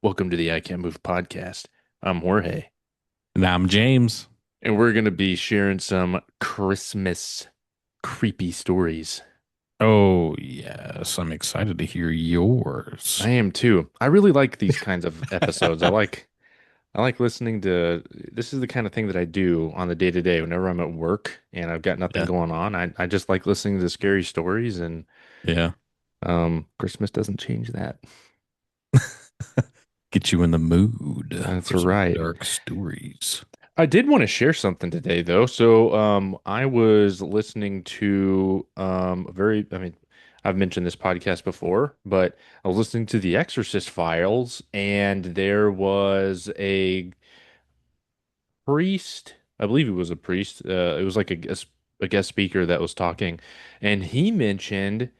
Welcome to the I Can't Move podcast. I'm Jorge, And I'm James. and we're going to be sharing some Christmas creepy stories. Oh, yes. I'm excited to hear yours. I am too. I really like these kinds of episodes. I like listening to this is the kind of thing that I do on the day to day whenever I'm at work and I've got nothing Yeah. going on. I just like listening to scary stories and Yeah. Christmas doesn't change that. Get you in the mood That's for some right. dark stories. I did want to share something today though. I was listening to I've mentioned this podcast before, but I was listening to the Exorcist files and there was a priest, I believe it was a priest. It was like a guest speaker that was talking, and he mentioned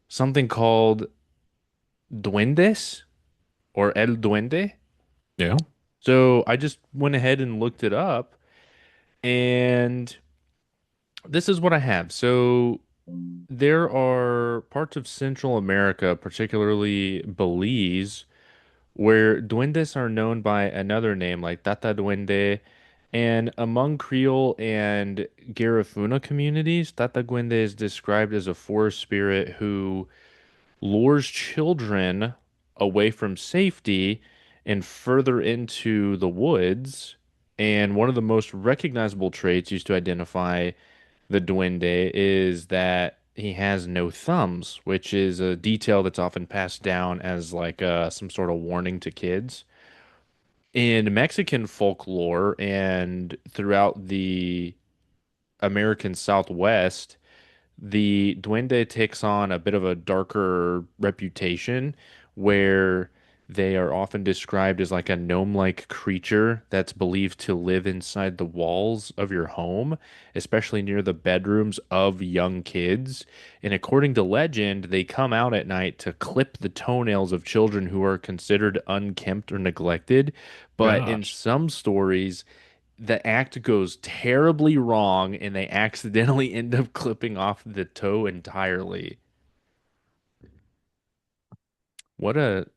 something called duendes or el duende. Yeah. So I just went ahead and looked it up, and this is what I have. So there are parts of Central America, particularly Belize, where duendes are known by another name like Tata Duende. And among Creole and Garifuna communities, Tata Duende is described as a forest spirit who lures children away from safety and further into the woods. And one of the most recognizable traits used to identify the duende is that he has no thumbs, which is a detail that's often passed down as like some sort of warning to kids. In Mexican folklore and throughout the American Southwest, the duende takes on a bit of a darker reputation where they are often described as like a gnome-like creature that's believed to live inside the walls of your home, especially near the bedrooms of young kids. And according to legend, they come out at night to clip the toenails of children who are considered unkempt or neglected. But in Gosh. some stories, the act goes terribly wrong and they accidentally end up clipping off the toe entirely. What a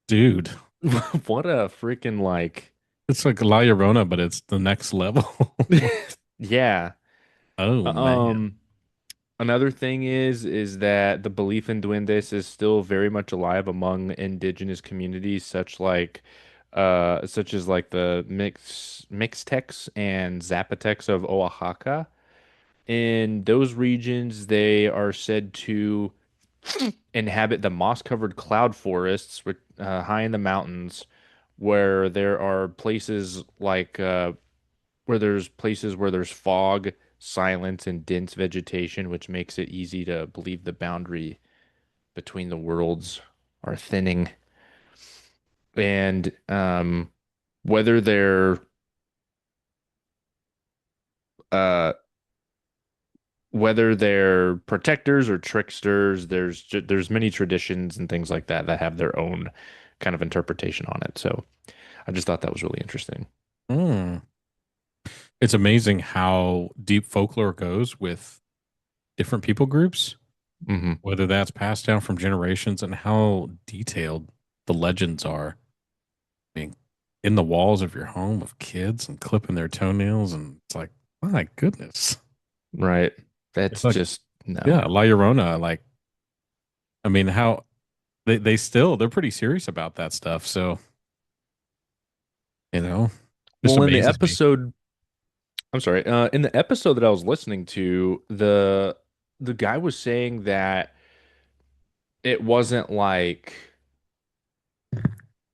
Dude, what a freaking like it's like La Llorona, but it's the next level. yeah. Oh, man. Um Another thing is that the belief in duendes is still very much alive among indigenous communities such as like the Mixtecs and Zapotecs of Oaxaca. In those regions, they are said to inhabit the moss-covered cloud forests high in the mountains, where there are places like where there's places where there's fog, silence, and dense vegetation, which makes it easy to believe the boundary between the worlds are thinning. And whether they're uh, whether they're protectors or tricksters, there's many traditions and things like that that have their own kind of interpretation on it. So I just thought that was really interesting. Mm. It's amazing how deep folklore goes with different people groups, Hmm. whether that's passed down from generations and how detailed the legends are. Being in the walls of your home with kids and clipping their toenails. And it's like, my goodness. Right. It's That's like, just no. yeah, La Llorona, like, I mean, how they still, they're pretty serious about that stuff. So, you know, just Well, in the amazes me. episode, I'm sorry, in the episode that I was listening to, the guy was saying that it wasn't like,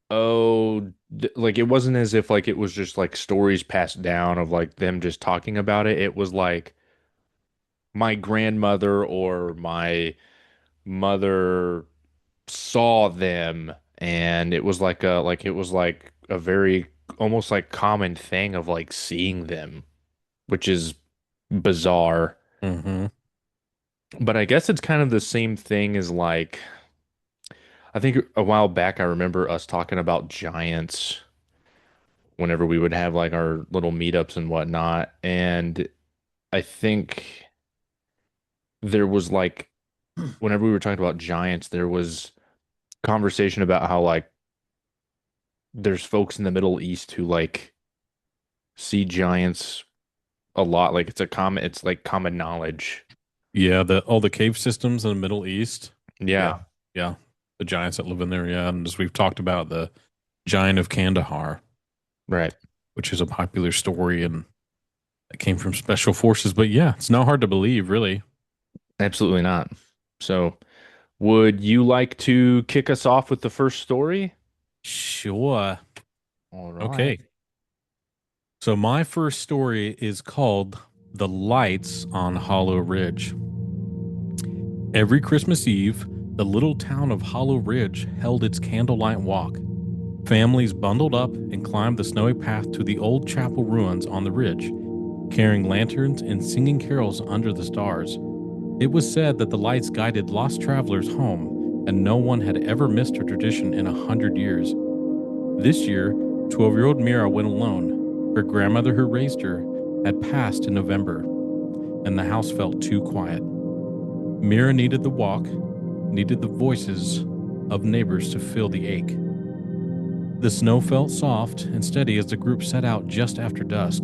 oh, like it wasn't as if like it was just like stories passed down of like them just talking about it. It was like my grandmother or my mother saw them and it was like a very almost like common thing of like seeing them, which is bizarre. Hmm. But I guess it's kind of the same thing as like I think a while back I remember us talking about giants whenever we would have like our little meetups and whatnot. And I think there was like whenever we were talking about giants, there was conversation about how like there's folks in the Middle East who like see giants a lot. Like it's like common knowledge. Yeah, the all the cave systems in the Middle East. Yeah, Yeah, yeah, the giants that live in there. Yeah, and as we've talked about, the giant of Kandahar, right. which is a popular story and that came from special forces. But yeah, it's not hard to believe, really. Absolutely not. So, would you like to kick us off with the first story? Sure. All right. Okay. So my first story is called "The Lights on Hollow Ridge." Every Christmas Eve, the little town of Hollow Ridge held its candlelight walk. Families bundled up and climbed the snowy path to the old chapel ruins on the ridge, carrying lanterns and singing carols under the stars. It was said that the lights guided lost travelers home, and no one had ever missed a tradition in 100 years. This year, 12-year-old Mira went alone. Her grandmother who raised her had passed in November, and the house felt too quiet. Mira needed the walk, needed the voices of neighbors to fill the ache. The snow felt soft and steady as the group set out just after dusk.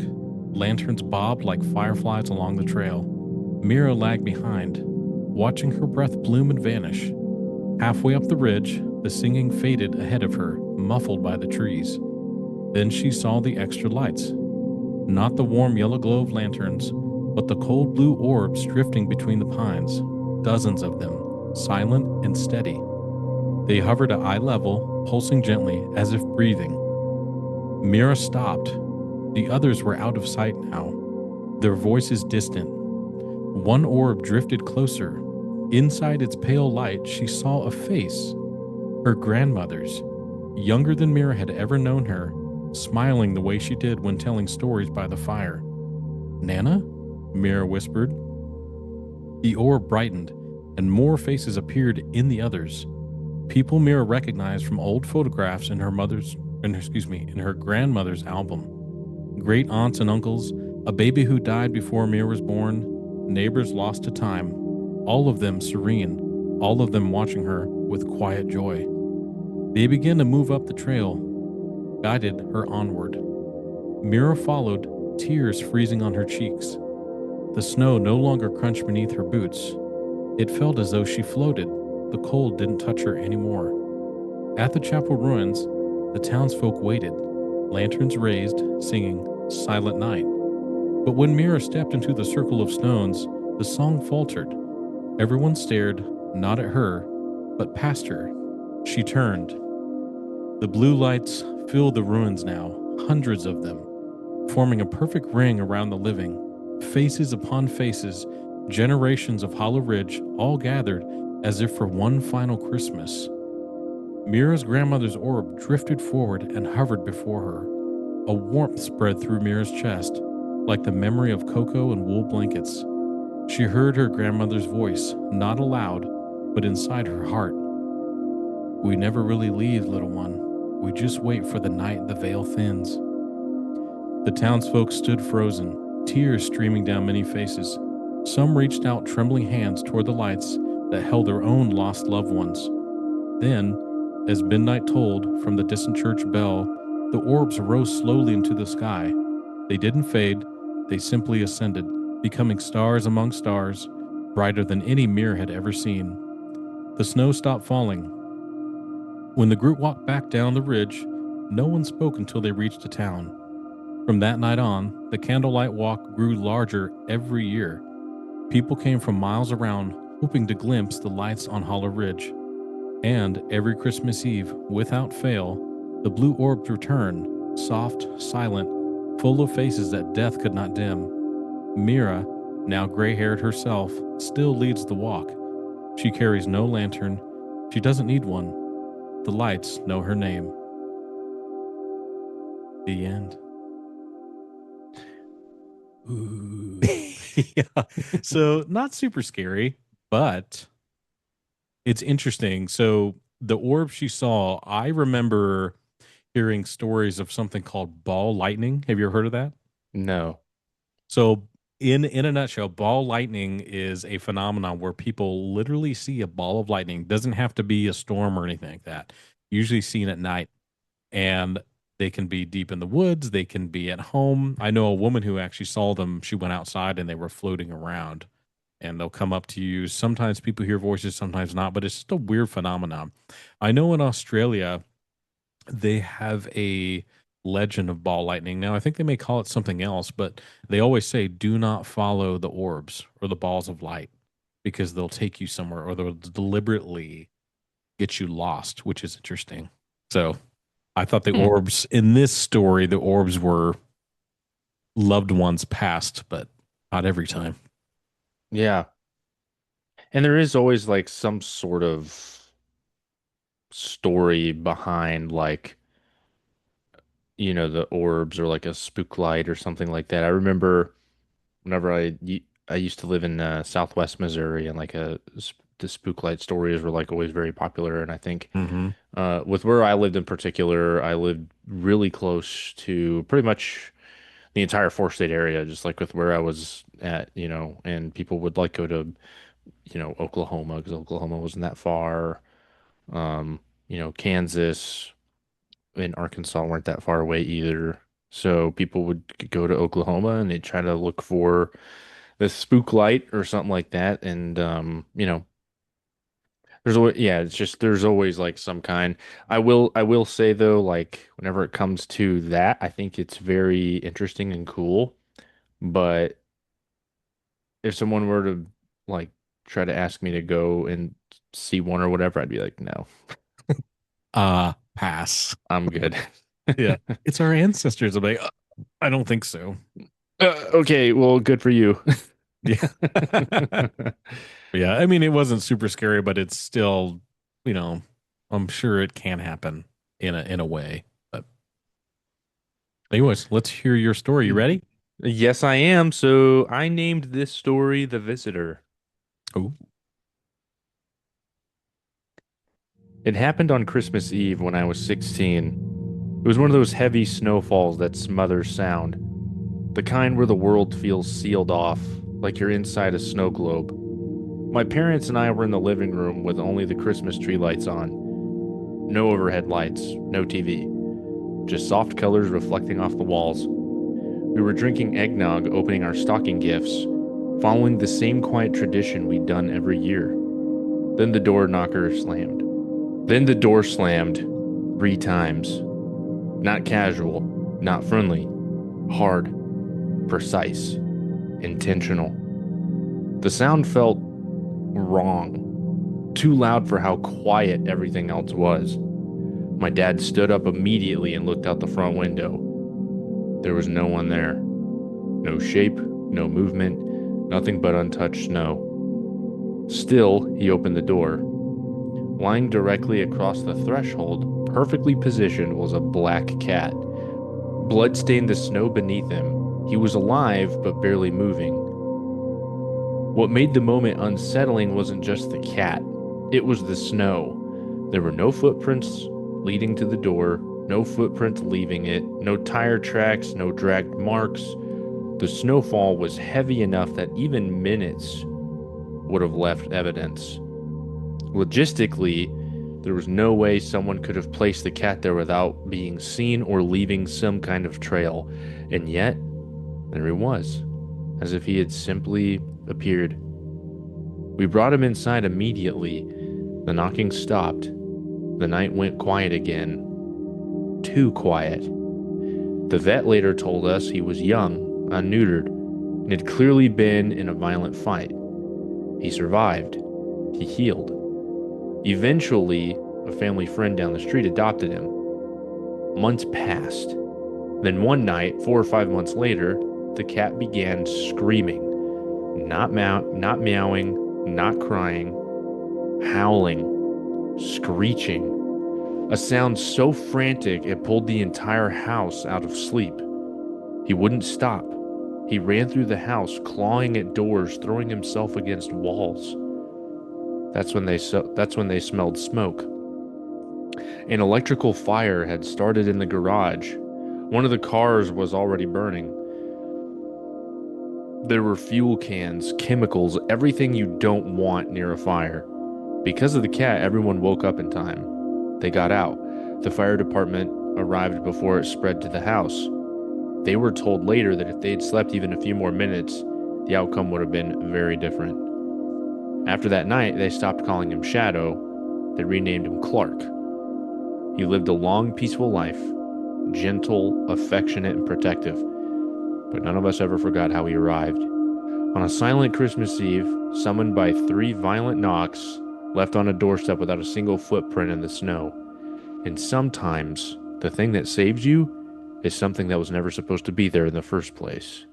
Lanterns bobbed like fireflies along the trail. Mira lagged behind, watching her breath bloom and vanish. Halfway up the ridge, the singing faded ahead of her, muffled by the trees. Then she saw the extra lights. Not the warm yellow glow of lanterns, but the cold blue orbs drifting between the pines. Dozens of them, silent and steady. They hovered at eye level, pulsing gently as if breathing. Mira stopped. The others were out of sight now, their voices distant. One orb drifted closer. Inside its pale light, she saw a face, her grandmother's, younger than Mira had ever known her, smiling the way she did when telling stories by the fire. Nana? Mira whispered. The orb brightened, and more faces appeared in the others. People Mira recognized from old photographs in her grandmother's album. Great aunts and uncles, a baby who died before Mira was born, neighbors lost to time, all of them serene, all of them watching her with quiet joy. They began to move up the trail, guided her onward. Mira followed, tears freezing on her cheeks. The snow no longer crunched beneath her boots. It felt as though she floated. The cold didn't touch her anymore. At the chapel ruins, the townsfolk waited, lanterns raised, singing Silent Night. But when Mira stepped into the circle of stones, the song faltered. Everyone stared, not at her, but past her. She turned. The blue lights filled the ruins now, hundreds of them, forming a perfect ring around the living. Faces upon faces, generations of Hollow Ridge, all gathered as if for one final Christmas. Mira's grandmother's orb drifted forward and hovered before her. A warmth spread through Mira's chest, like the memory of cocoa and wool blankets. She heard her grandmother's voice, not aloud, but inside her heart. We never really leave, little one. We just wait for the night the veil thins. The townsfolk stood frozen, tears streaming down many faces. Some reached out trembling hands toward the lights that held their own lost loved ones. Then, as midnight tolled from the distant church bell, the orbs rose slowly into the sky. They didn't fade, they simply ascended, becoming stars among stars, brighter than any Mira had ever seen. The snow stopped falling. When the group walked back down the ridge, no one spoke until they reached the town. From that night on, the candlelight walk grew larger every year. People came from miles around, hoping to glimpse the lights on Hollow Ridge. And every Christmas Eve, without fail, the blue orbs return, soft, silent, full of faces that death could not dim. Mira, now gray-haired herself, still leads the walk. She carries no lantern. She doesn't need one. The lights know her name. The end. Ooh. Yeah. So not super scary, but it's interesting. So the orb she saw, I remember hearing stories of something called ball lightning. Have you ever heard of that? No. So in a nutshell, ball lightning is a phenomenon where people literally see a ball of lightning. Doesn't have to be a storm or anything like that. Usually seen at night. and they can be deep in the woods, they can be at home. I know a woman who actually saw them. She went outside and they were floating around, and they'll come up to you. Sometimes people hear voices, sometimes not, but it's just a weird phenomenon. I know in Australia they have a legend of ball lightning. Now, I think they may call it something else, but they always say do not follow the orbs or the balls of light because they'll take you somewhere or they'll deliberately get you lost, which is interesting. So I thought the Hmm. orbs in this story, the orbs were loved ones past, but not every time. Yeah. And there is always like some sort of story behind like, the orbs or like a spook light or something like that. I remember whenever I used to live in Southwest Missouri and like the spook light stories were like always very popular. And I think Mm-hmm. with where I lived in particular, I lived really close to pretty much the entire four state area, just like with where I was at, and people would like go to, Oklahoma because Oklahoma wasn't that far. Kansas and Arkansas weren't that far away either. So people would go to Oklahoma and they'd try to look for the spook light or something like that. And there's always yeah, it's just there's always like some kind. I will say though, like whenever it comes to that, I think it's very interesting and cool. But if someone were to like try to ask me to go and see one or whatever, I'd be like, no, Pass. I'm good. Yeah. It's our ancestors. I'm like, I don't think so. Okay, well, good for you. Yeah. Yeah. I mean, it wasn't super scary, but it's still, you know, I'm sure it can happen in a way. But anyways, let's hear your story. You ready? Yes, I am. So I named this story The Visitor. Oh. It happened on Christmas Eve when I was 16. It was one of those heavy snowfalls that smothers sound, the kind where the world feels sealed off, like you're inside a snow globe. My parents and I were in the living room with only the Christmas tree lights on. No overhead lights, no TV, just soft colors reflecting off the walls. We were drinking eggnog, opening our stocking gifts, following the same quiet tradition we'd done every year. Then the door knocker slammed. Then the door slammed 3 times. Not casual, not friendly, hard, precise, intentional. The sound felt wrong, too loud for how quiet everything else was. My dad stood up immediately and looked out the front window. There was no one there. No shape, no movement, nothing but untouched snow. Still, he opened the door. Lying directly across the threshold, perfectly positioned, was a black cat. Blood stained the snow beneath him. He was alive, but barely moving. What made the moment unsettling wasn't just the cat, it was the snow. There were no footprints leading to the door, no footprints leaving it, no tire tracks, no dragged marks. The snowfall was heavy enough that even minutes would have left evidence. Logistically, there was no way someone could have placed the cat there without being seen or leaving some kind of trail. And yet, there he was, as if he had simply appeared. We brought him inside immediately. The knocking stopped. The night went quiet again. Too quiet. The vet later told us he was young, unneutered, and had clearly been in a violent fight. He survived. He healed. Eventually, a family friend down the street adopted him. Months passed. Then one night, 4 or 5 months later, the cat began screaming. Not meowing, not crying, howling, screeching. A sound so frantic it pulled the entire house out of sleep. He wouldn't stop. He ran through the house, clawing at doors, throwing himself against walls. That's when they smelled smoke. An electrical fire had started in the garage. One of the cars was already burning. There were fuel cans, chemicals, everything you don't want near a fire. Because of the cat, everyone woke up in time. They got out. The fire department arrived before it spread to the house. They were told later that if they'd slept even a few more minutes, the outcome would have been very different. After that night, they stopped calling him Shadow. They renamed him Clark. He lived a long, peaceful life, gentle, affectionate, and protective, but none of us ever forgot how he arrived. On a silent Christmas Eve, summoned by three violent knocks, left on a doorstep without a single footprint in the snow. And sometimes, the thing that saves you is something that was never supposed to be there in the first place.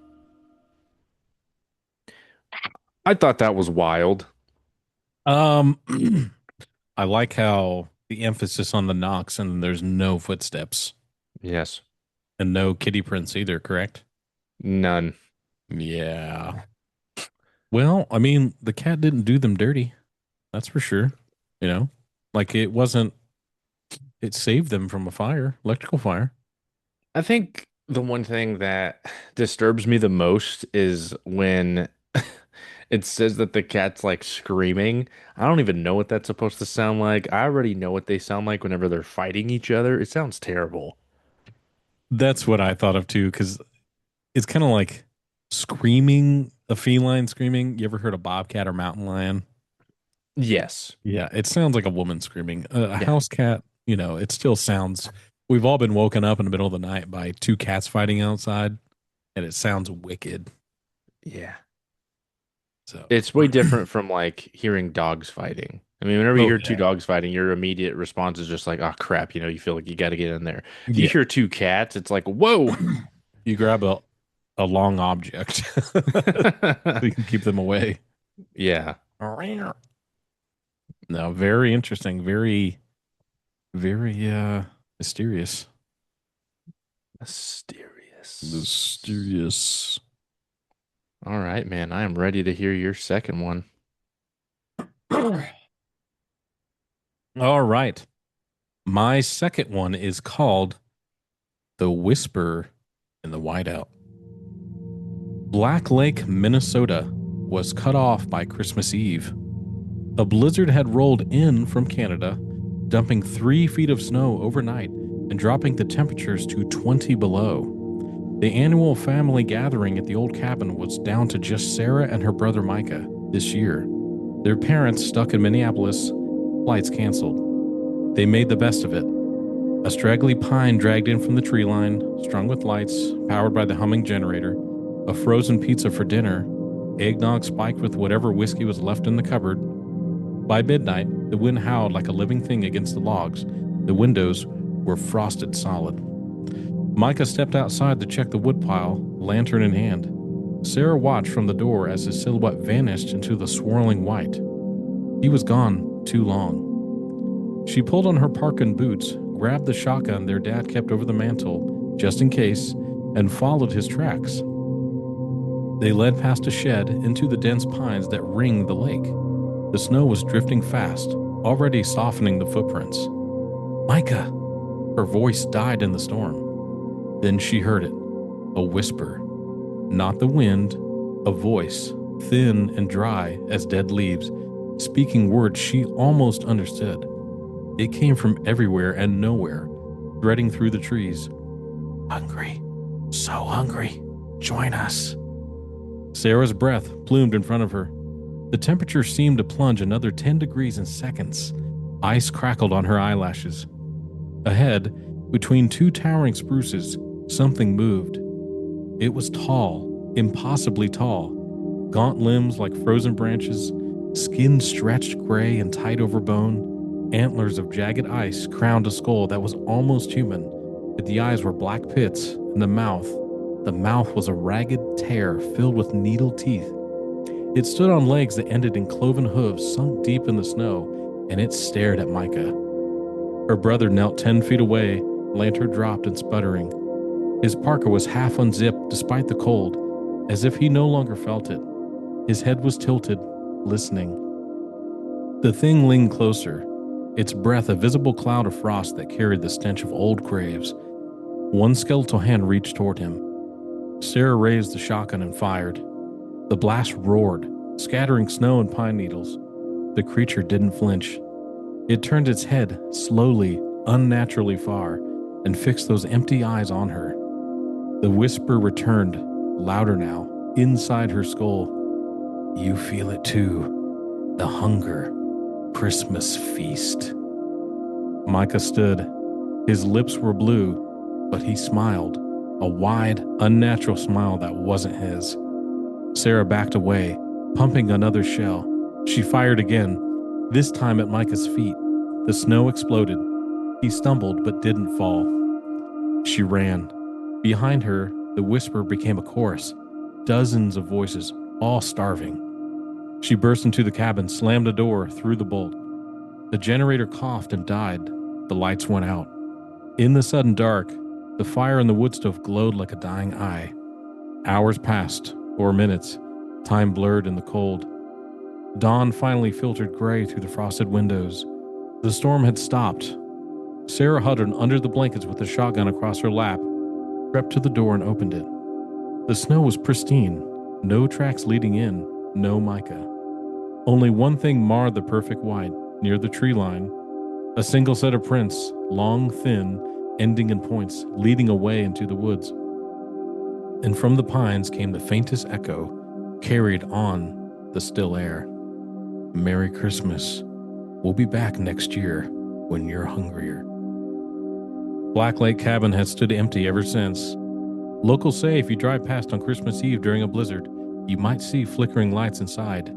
I thought that was wild. Um, I like how the emphasis on the knocks and there's no footsteps Yes, and no kitty prints either, correct? none. Yeah. Well, I mean, the cat didn't do them dirty. That's for sure. You know, like it wasn't, it saved them from a fire, electrical fire. I think the one thing that disturbs me the most is when it says that the cat's like screaming. I don't even know what that's supposed to sound like. I already know what they sound like whenever they're fighting each other. It sounds terrible. That's what I thought of too, because it's kind of like screaming, a feline screaming. You ever heard a bobcat or mountain lion? Yes. Yeah, it sounds like a woman screaming. A Yeah. house cat, it still sounds. We've all been woken up in the middle of the night by two cats fighting outside, and it sounds wicked. Yeah. So, It's way different from like hearing dogs fighting. I mean, whenever you oh hear two yeah, dogs fighting, your immediate response is just like, oh crap, you feel like you got to get in there. If you yeah. hear two cats, it's like, whoa. You grab a long object so you can keep them away. Yeah. No, very interesting. Very, very mysterious. Mysterious. Mysterious. All right, man. I am ready to hear your second one. All right. My second one is called The Whisper in the Whiteout. Black Lake, Minnesota was cut off by Christmas Eve. A blizzard had rolled in from Canada, dumping 3 feet of snow overnight and dropping the temperatures to 20 below. The annual family gathering at the old cabin was down to just Sarah and her brother Micah this year. Their parents, stuck in Minneapolis, flights canceled. They made the best of it. A straggly pine dragged in from the tree line, strung with lights, powered by the humming generator, a frozen pizza for dinner, eggnog spiked with whatever whiskey was left in the cupboard. By midnight, the wind howled like a living thing against the logs. The windows were frosted solid. Micah stepped outside to check the woodpile, lantern in hand. Sarah watched from the door as his silhouette vanished into the swirling white. He was gone too long. She pulled on her parka boots, grabbed the shotgun their dad kept over the mantel, just in case, and followed his tracks. They led past a shed into the dense pines that ringed the lake. The snow was drifting fast, already softening the footprints. Micah! Her voice died in the storm. Then she heard it, a whisper. Not the wind, a voice, thin and dry as dead leaves, speaking words she almost understood. It came from everywhere and nowhere, threading through the trees. Hungry, so hungry. Join us. Sarah's breath plumed in front of her. The temperature seemed to plunge another 10 degrees in seconds. Ice crackled on her eyelashes. Ahead, between two towering spruces, something moved. It was tall, impossibly tall. Gaunt limbs like frozen branches, skin stretched gray and tight over bone, antlers of jagged ice crowned a skull that was almost human, but the eyes were black pits, and the mouth was a ragged tear filled with needle teeth. It stood on legs that ended in cloven hooves sunk deep in the snow, and it stared at Micah. Her brother knelt 10 feet away, lantern dropped and sputtering. His parka was half unzipped despite the cold, as if he no longer felt it. His head was tilted, listening. The thing leaned closer, its breath a visible cloud of frost that carried the stench of old graves. One skeletal hand reached toward him. Sarah raised the shotgun and fired. The blast roared, scattering snow and pine needles. The creature didn't flinch. It turned its head slowly, unnaturally far, and fixed those empty eyes on her. The whisper returned, louder now, inside her skull. You feel it too. The hunger. Christmas feast. Micah stood. His lips were blue, but he smiled. A wide, unnatural smile that wasn't his. Sarah backed away, pumping another shell. She fired again, this time at Micah's feet. The snow exploded. He stumbled but didn't fall. She ran. Behind her, the whisper became a chorus. Dozens of voices, all starving. She burst into the cabin, slammed the door, threw the bolt. The generator coughed and died. The lights went out. In the sudden dark, the fire in the wood stove glowed like a dying eye. Hours passed, or minutes. Time blurred in the cold. Dawn finally filtered gray through the frosted windows. The storm had stopped. Sarah huddled under the blankets with the shotgun across her lap, crept to the door and opened it. The snow was pristine. No tracks leading in, no Micah. Only one thing marred the perfect white, near the tree line. A single set of prints, long, thin, ending in points, leading away into the woods. And from the pines came the faintest echo, carried on the still air. Merry Christmas. We'll be back next year when you're hungrier. Black Lake Cabin has stood empty ever since. Locals say if you drive past on Christmas Eve during a blizzard, you might see flickering lights inside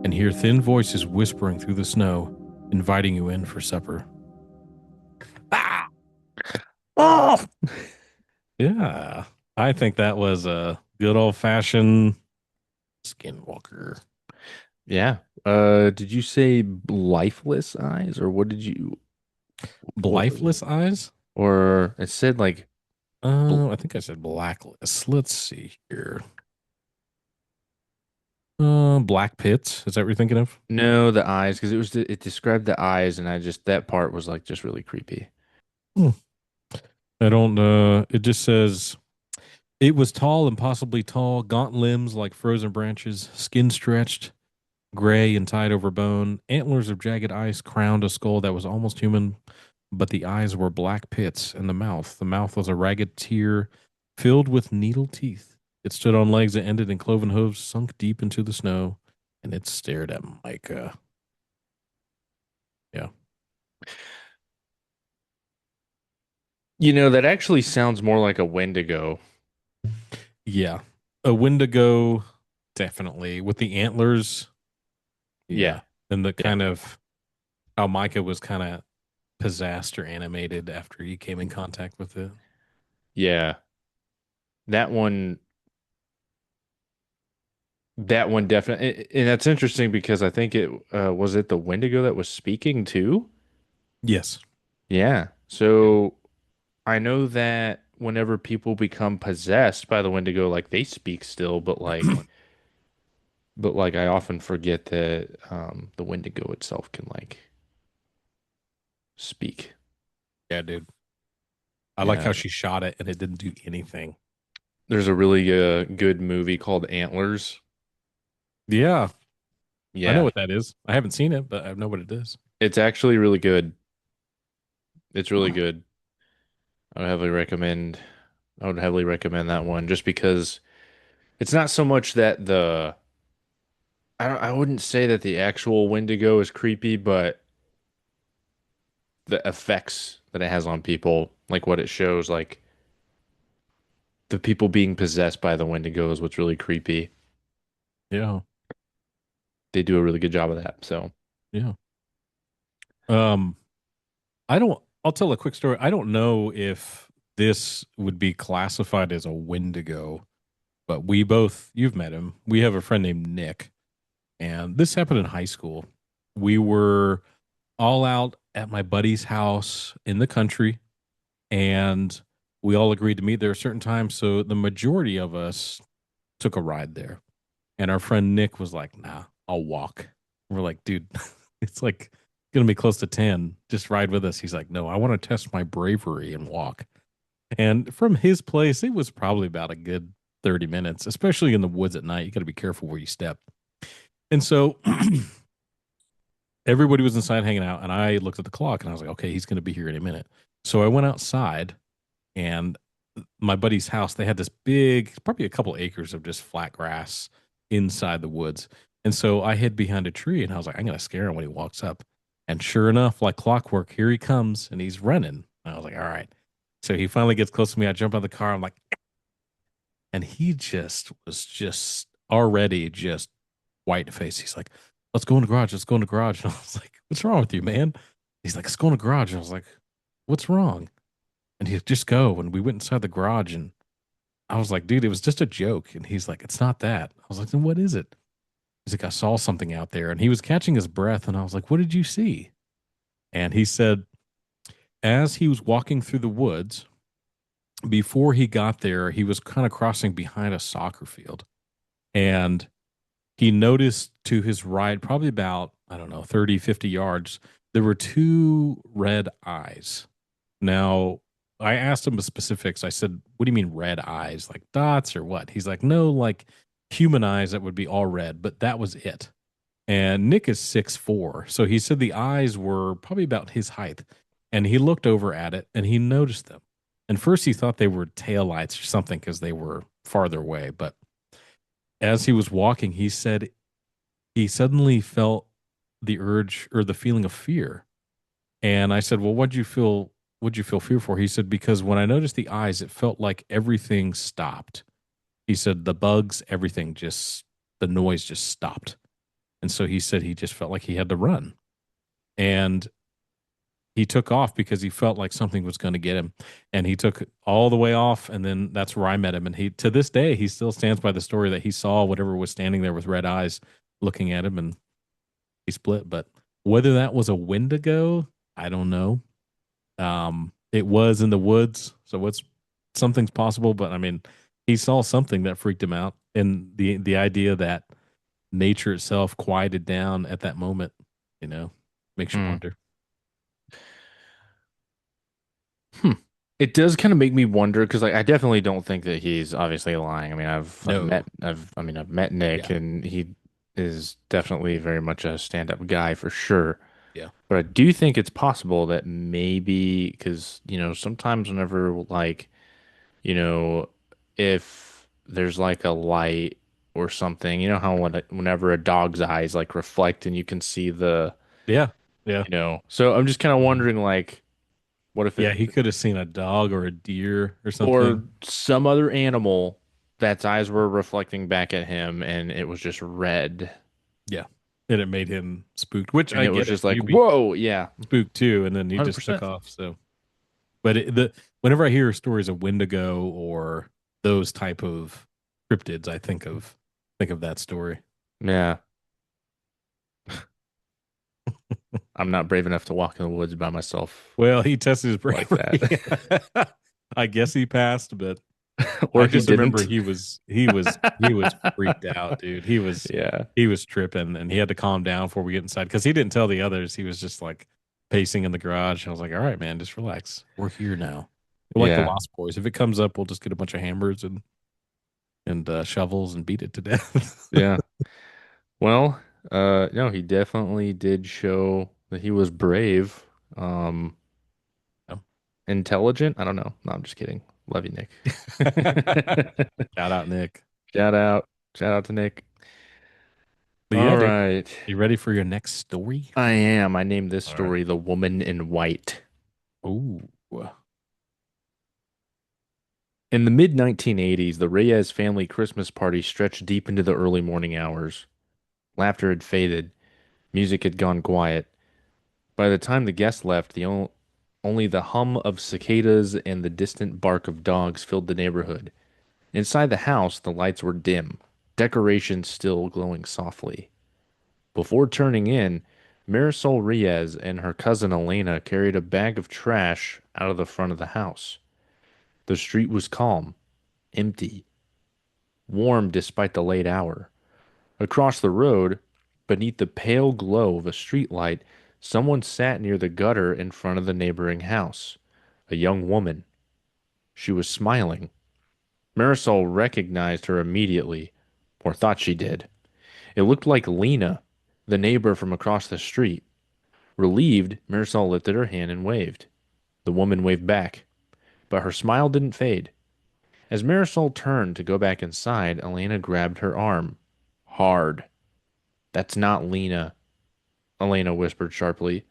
and hear thin voices whispering through the snow, inviting you in for supper. Ah! Oh! Yeah, I think that was a good old fashioned skinwalker. Yeah. Did you say lifeless eyes, or what did you? What was it? Lifeless eyes? Or it said like, bl I think I said blacklist. Let's see here. Black pits. Is that what you're thinking of? no, the eyes, because it described the eyes, and I just that part was like just really creepy. Hmm. I don't. It just says it was tall, impossibly tall, gaunt limbs like frozen branches, skin stretched, gray and tied over bone, antlers of jagged ice crowned a skull that was almost human, but the eyes were black pits, and the mouth was a ragged tear filled with needle teeth. It stood on legs that ended in cloven hooves sunk deep into the snow, and it stared at Micah. Yeah. You know, that actually sounds more like a Wendigo. Yeah. A Wendigo, definitely. With the antlers, yeah. Yeah, And the yeah, kind of how Micah was kind of possessed or animated after he came in contact with it. yeah. That one, that one definitely, and that's interesting because I think it was it the Wendigo that was speaking too. Yes. Yeah. Yeah. So I know that whenever people become possessed by the Wendigo, like they speak still, but like I often forget that the Wendigo itself can like speak. Yeah, dude. I like how Yeah. she shot it and it didn't do anything. There's a really good movie called Antlers. Yeah. I know Yeah. what that is. I haven't seen it, but I know what it is. It's actually really good. It's really good. I would heavily recommend I would heavily recommend that one just because it's not so much that I wouldn't say that the actual Wendigo is creepy, but the effects that it has on people, like what it shows, like the people being possessed by the Wendigo is what's really creepy. Yeah. They do a really good job of that. So, Yeah. Um, I'll tell a quick story. I don't know if this would be classified as a Wendigo, but you've met him. We have a friend named Nick, and this happened in high school. We were all out at my buddy's house in the country, and we all agreed to meet there a certain time. So the majority of us took a ride there. And our friend Nick was like, nah, I'll walk. We're like, dude, it's like going to be close to 10. Just ride with us. He's like, no, I want to test my bravery and walk. And from his place, it was probably about a good 30 minutes, especially in the woods at night. You got to be careful where you step. And so everybody was inside hanging out. And I looked at the clock and I was like, okay, he's going to be here in a minute. So I went outside And my buddy's house, they had this big, probably a couple acres of just flat grass inside the woods. And so I hid behind a tree and I was like, I'm going to scare him when he walks up. And sure enough, like clockwork, here he comes and he's running. And I was like, all right. So he finally gets close to me. I jump out of the car. I'm like, and he just was just already just white face. He's like, let's go in the garage. Let's go in the garage. And I was like, what's wrong with you, man? He's like, let's go in the garage. And I was like, what's wrong? And he'd just go. And we went inside the garage and I was like, dude, it was just a joke. And he's like, it's not that. I was like, then what is it? He's like, I saw something out there. And he was catching his breath. And I was like, what did you see? And he said, as he was walking through the woods, before he got there, he was kind of crossing behind a soccer field. And he noticed to his right, probably about, I don't know, 30, 50 yards, there were two red eyes. Now, I asked him the specifics. I said, what do you mean red eyes? Like dots or what? He's like, no, like human eyes that would be all red, but that was it. And Nick is 6'4". So he said the eyes were probably about his height. And he looked over at it and he noticed them. And first he thought they were taillights or something because they were farther away. But as he was walking, he said he suddenly felt the urge or the feeling of fear. And I said, well, what'd you feel? What'd you feel fear for? He said, because when I noticed the eyes, it felt like everything stopped. He said, the bugs, everything just, the noise just stopped. And so he said he just felt like he had to run. And he took off because he felt like something was going to get him. And he took all the way off. And then that's where I met him. And he, to this day, he still stands by the story that he saw whatever was standing there with red eyes looking at him and he split. But whether that was a Wendigo, I don't know. It was in the woods, so what's something's possible. But I mean, he saw something that freaked him out, and the idea that nature itself quieted down at that moment, you know, makes you Hmm. wonder. Hmm. It does kind of make me wonder because like I definitely don't think that he's obviously lying. I mean, No, I've met Nick yeah, and he is definitely very much a stand-up guy for sure. yeah, But I do think it's possible that maybe because, sometimes whenever like, you know, if there's like a light or something, you know how whenever a dog's eyes like reflect and you can see yeah, yeah, so I'm just kind of mhm. wondering like what if Yeah. it's He could have seen a dog or a deer or or something. some other animal that's eyes were reflecting back at him and it was just red Yeah, and it made him spooked, which and I it was get it. just like, You'd be whoa, yeah, spooked too, and then he just took 100%. off. So but the whenever I hear stories of Wendigo or those type of cryptids, I think of that story. Yeah, I'm not brave enough to walk in the woods by myself Well, he tested his like bravery. that. I guess he passed, but Or I he just remember didn't. he was freaked out, dude. He was Yeah. he was tripping, and he had to calm down before we get inside because he didn't tell the others. He was just like pacing in the garage. I was like, "All right, man, just relax. We're here now." We're like the Yeah. Lost Boys. If it comes up, we'll just get a bunch of hammers and shovels and beat it to death. Yeah. Well, no, he definitely did show that he was brave. Um, Intelligent? I don't know. No, I'm just kidding. Love you, Nick. Shout out, Nick. Shout out. Shout out to Nick. But yeah, All dude, right. you ready for your next story? I am. I named this All right. story The Woman in White. Oh, In the mid 1980s, the Reyes family Christmas party stretched deep into the early morning hours. Laughter had faded, music had gone quiet. By the time the guests left, only the hum of cicadas and the distant bark of dogs filled the neighborhood. Inside the house, the lights were dim, decorations still glowing softly. Before turning in, Marisol Reyes and her cousin Elena carried a bag of trash out of the front of the house. The street was calm, empty, warm despite the late hour. Across the road, beneath the pale glow of a streetlight, someone sat near the gutter in front of the neighboring house. A young woman. She was smiling. Marisol recognized her immediately, or thought she did. It looked like Lena, the neighbor from across the street. Relieved, Marisol lifted her hand and waved. The woman waved back. but her smile didn't fade. As Marisol turned to go back inside, Elena grabbed her arm. Hard. That's not Lena, Elena whispered sharply.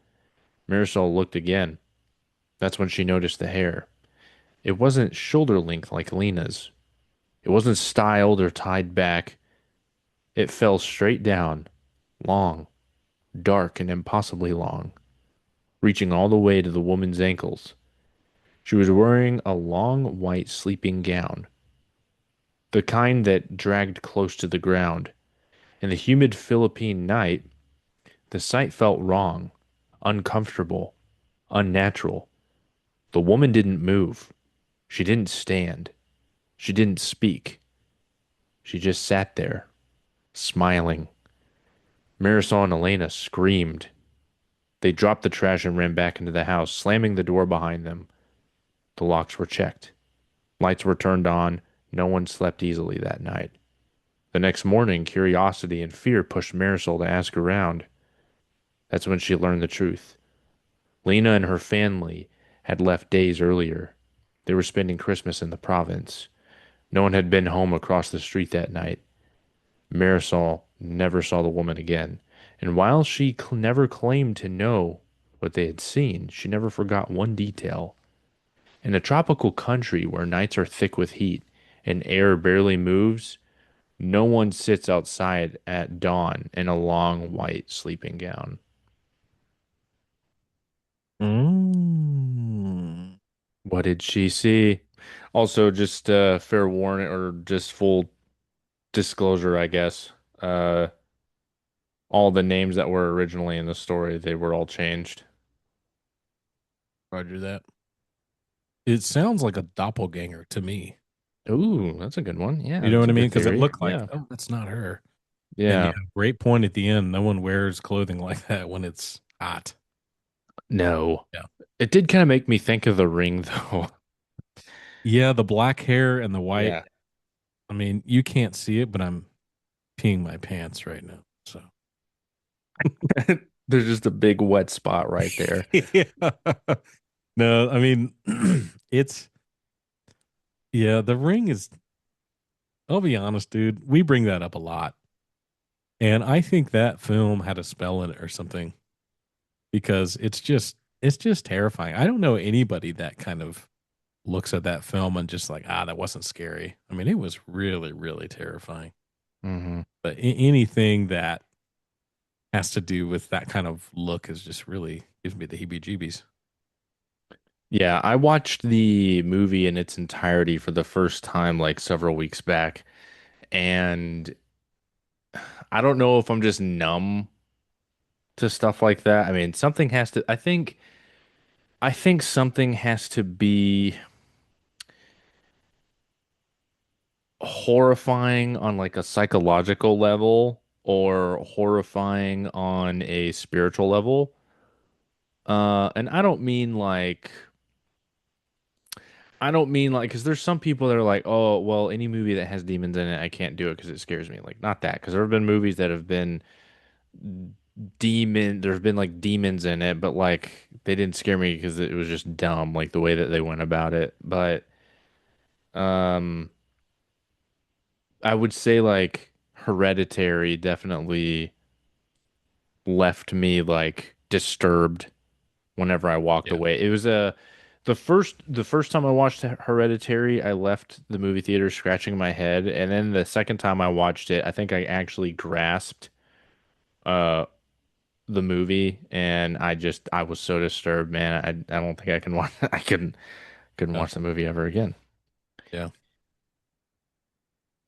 Marisol looked again. That's when she noticed the hair. It wasn't shoulder length like Lena's. It wasn't styled or tied back. It fell straight down, long, dark, and impossibly long, reaching all the way to the woman's ankles. She was wearing a long white sleeping gown, the kind that dragged close to the ground. In the humid Philippine night, the sight felt wrong, uncomfortable, unnatural. The woman didn't move. She didn't stand. She didn't speak. She just sat there, smiling. Marisol and Elena screamed. They dropped the trash and ran back into the house, slamming the door behind them. The locks were checked. Lights were turned on. No one slept easily that night. The next morning, curiosity and fear pushed Marisol to ask around. That's when she learned the truth. Lena and her family had left days earlier. They were spending Christmas in the province. No one had been home across the street that night. Marisol never saw the woman again, and while she never claimed to know what they had seen, she never forgot one detail. In a tropical country where nights are thick with heat and air barely moves, no one sits outside at dawn in a long white sleeping gown. Mm. What did she see? Also, just fair warning or just full disclosure, I guess. Uh, all the names that were originally in the story, they were all changed. Roger that. It sounds like a doppelganger to me. Ooh, that's a good one. Yeah, You know that's what a I mean? good Because it theory. looked like, Yeah. oh, that's not her. And yeah, Yeah. great point at the end. No one wears clothing like that when it's hot. No. Yeah. It did kind of make me think of the ring though. Yeah, the black hair and the white. Yeah. I mean, you can't see it, but I'm peeing my pants right now. So, There's just a big wet spot right there. yeah. No, I mean, it's, yeah, the ring is, I'll be honest, dude. We bring that up a lot. And I think that film had a spell in it or something because it's just terrifying. I don't know anybody that kind of looks at that film and just like, ah, that wasn't scary. I mean, it was really, really terrifying. Hmm. But anything that has to do with that kind of look is just really gives me the heebie-jeebies. Yeah, I watched the movie in its entirety for the first time like several weeks back, and I don't know if I'm just numb to stuff like that. I mean, something has to, I think something has to be horrifying on like a psychological level or horrifying on a spiritual level. And I don't mean like, because there's some people that are like, oh, well, any movie that has demons in it, I can't do it because it scares me. Like, not that, because there have been movies that have been there's been like demons in it, but like they didn't scare me because it was just dumb, like the way that they went about it. But um, I would say like Hereditary definitely left me like disturbed whenever I walked Yeah. away. It was the first time I watched Hereditary, I left the movie theater scratching my head, and then the second time I watched it, I think I actually grasped uh the movie, and I was so disturbed, man. I don't think I can watch I couldn't Yeah. watch the movie ever again. Yeah.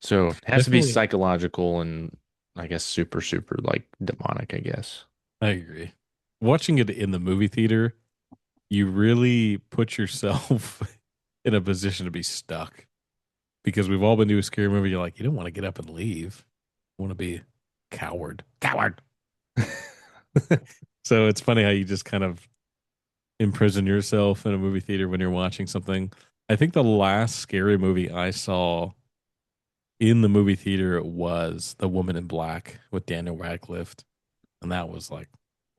So it has to be Definitely psychological and I guess super super like demonic, I guess. I agree. Watching it in the movie theater, you really put yourself in a position to be stuck because we've all been to a scary movie. You're like, you don't want to get up and leave. You want to be coward. Coward. So it's funny how you just kind of imprison yourself in a movie theater when you're watching something. I think the last scary movie I saw in the movie theater was The Woman in Black with Daniel Radcliffe. And that was like,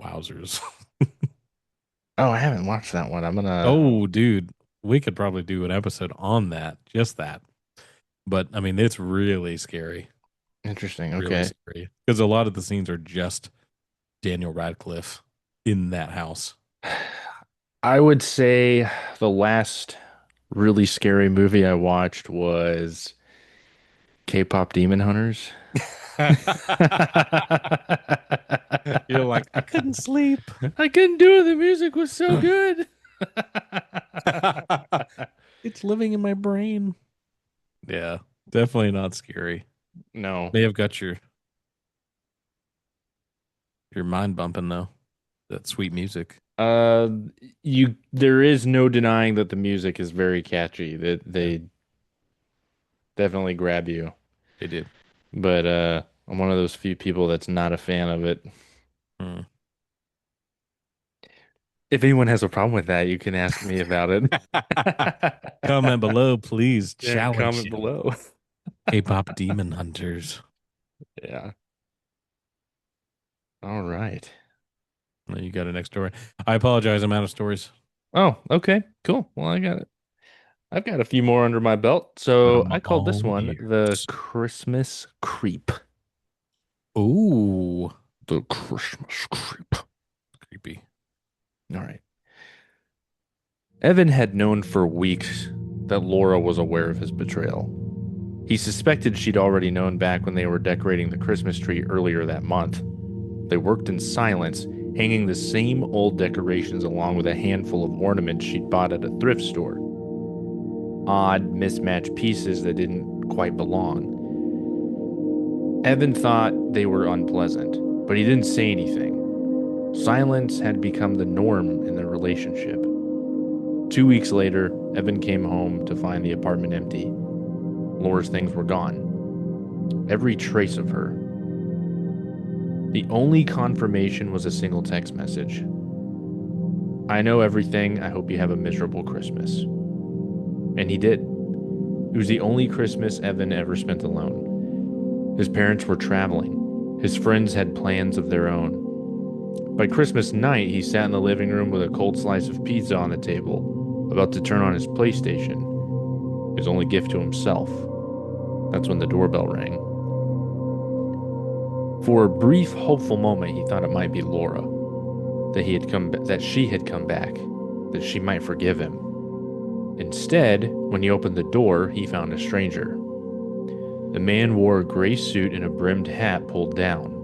wowzers. Oh, I haven't watched that one. I'm gonna Oh, dude. we could probably do an episode on that, just that. But I mean, it's Interesting. really Okay. scary because a lot of the scenes are just Daniel Radcliffe in that house. I would say the last really scary movie I watched was K-pop Demon Hunters. You're like, I couldn't sleep. I couldn't do it. The music was so good. It's living in my brain. Yeah, definitely not scary. No. May have got your mind bumping though. That sweet music. Uh, there is no denying that the music is very catchy. That Yeah, they definitely grab you. they did. But I'm one of those few people that's not a fan of it. Hmm. If anyone has a problem with that, you can ask me about it. Comment below, please. Yeah, Challenge comment you. below. K-pop demon hunters. Yeah. All right. You got a next story. I apologize. I'm out of stories. Oh, okay. Cool. Well, I got it. I've got a few more under my belt. So I'm I called this all one the ears. Christmas Creep. Ooh, The Christmas Creep. creepy. All right. Evan had known for weeks that Laura was aware of his betrayal. He suspected she'd already known back when they were decorating the Christmas tree earlier that month. They worked in silence, hanging the same old decorations along with a handful of ornaments she'd bought at a thrift store. Odd, mismatched pieces that didn't quite belong. Evan thought they were unpleasant, but he didn't say anything. Silence had become the norm in their relationship. 2 weeks later, Evan came home to find the apartment empty. Laura's things were gone. Every trace of her. The only confirmation was a single text message. I know everything. I hope you have a miserable Christmas. And he did. It was the only Christmas Evan ever spent alone. His parents were traveling. His friends had plans of their own. By Christmas night, he sat in the living room with a cold slice of pizza on the table, about to turn on his PlayStation, his only gift to himself. That's when the doorbell rang. For a brief, hopeful moment, he thought it might be Laura, that she had come back, that she might forgive him. Instead, when he opened the door, he found a stranger. The man wore a gray suit and a brimmed hat pulled down.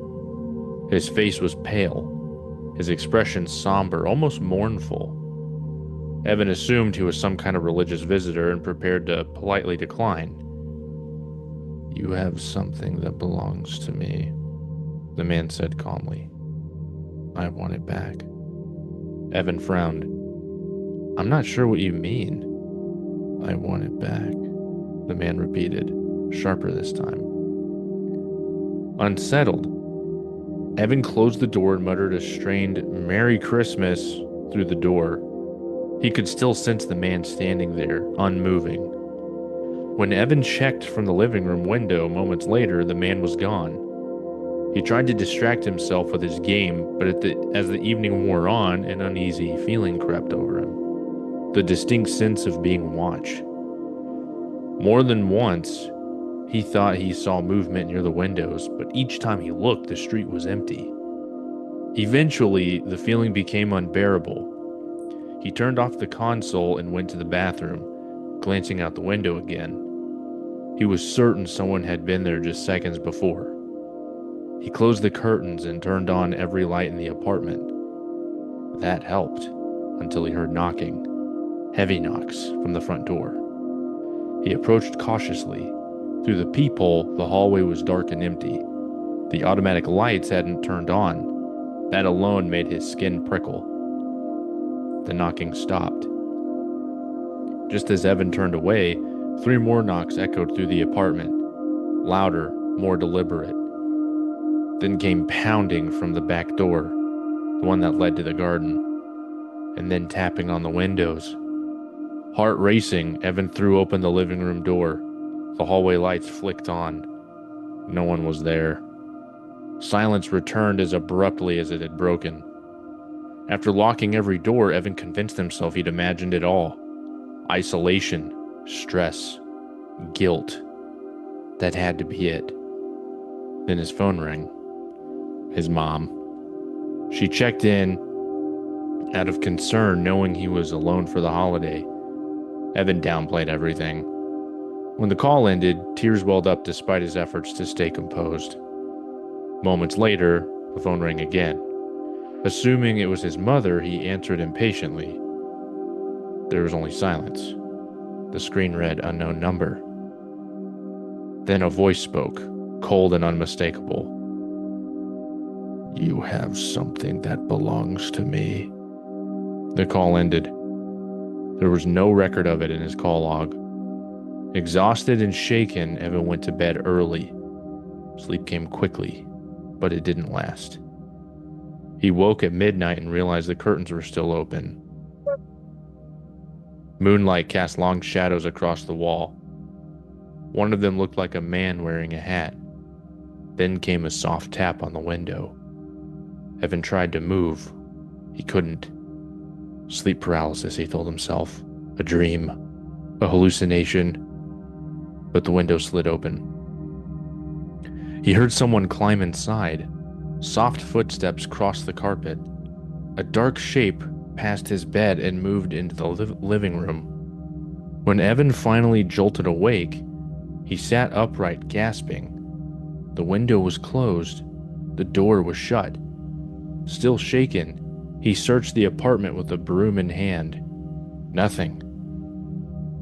His face was pale, his expression somber, almost mournful. Evan assumed he was some kind of religious visitor and prepared to politely decline. You have something that belongs to me, the man said calmly. I want it back. Evan frowned. I'm not sure what you mean. I want it back, the man repeated, sharper this time. Unsettled, Evan closed the door and muttered a strained Merry Christmas through the door. He could still sense the man standing there, unmoving. When Evan checked from the living room window moments later, the man was gone. He tried to distract himself with his game, but as the evening wore on, an uneasy feeling crept over him. The distinct sense of being watched. More than once, he thought he saw movement near the windows, but each time he looked, the street was empty. Eventually, the feeling became unbearable. He turned off the console and went to the bathroom, glancing out the window again. He was certain someone had been there just seconds before. He closed the curtains and turned on every light in the apartment. That helped, until he heard knocking, heavy knocks from the front door. He approached cautiously. Through the peephole, the hallway was dark and empty. The automatic lights hadn't turned on. That alone made his skin prickle. The knocking stopped. Just as Evan turned away, 3 more knocks echoed through the apartment, louder, more deliberate. Then came pounding from the back door, the one that led to the garden, and then tapping on the windows. Heart racing, Evan threw open the living room door. The hallway lights flicked on. No one was there. Silence returned as abruptly as it had broken. After locking every door, Evan convinced himself he'd imagined it all. Isolation, stress, guilt. That had to be it. Then his phone rang. His mom. She checked in out of concern, knowing he was alone for the holiday. Evan downplayed everything. When the call ended, tears welled up despite his efforts to stay composed. Moments later, the phone rang again. Assuming it was his mother, he answered impatiently. There was only silence. The screen read unknown number. Then a voice spoke, cold and unmistakable. You have something that belongs to me. The call ended. There was no record of it in his call log. Exhausted and shaken, Evan went to bed early. Sleep came quickly, but it didn't last. He woke at midnight and realized the curtains were still open. Moonlight cast long shadows across the wall. One of them looked like a man wearing a hat. Then came a soft tap on the window. Evan tried to move. He couldn't. Sleep paralysis, he told himself. A dream. A hallucination. But the window slid open. He heard someone climb inside. Soft footsteps crossed the carpet. A dark shape passed his bed and moved into the living room. When Evan finally jolted awake, he sat upright, gasping. The window was closed. The door was shut. Still shaken, he searched the apartment with a broom in hand. Nothing.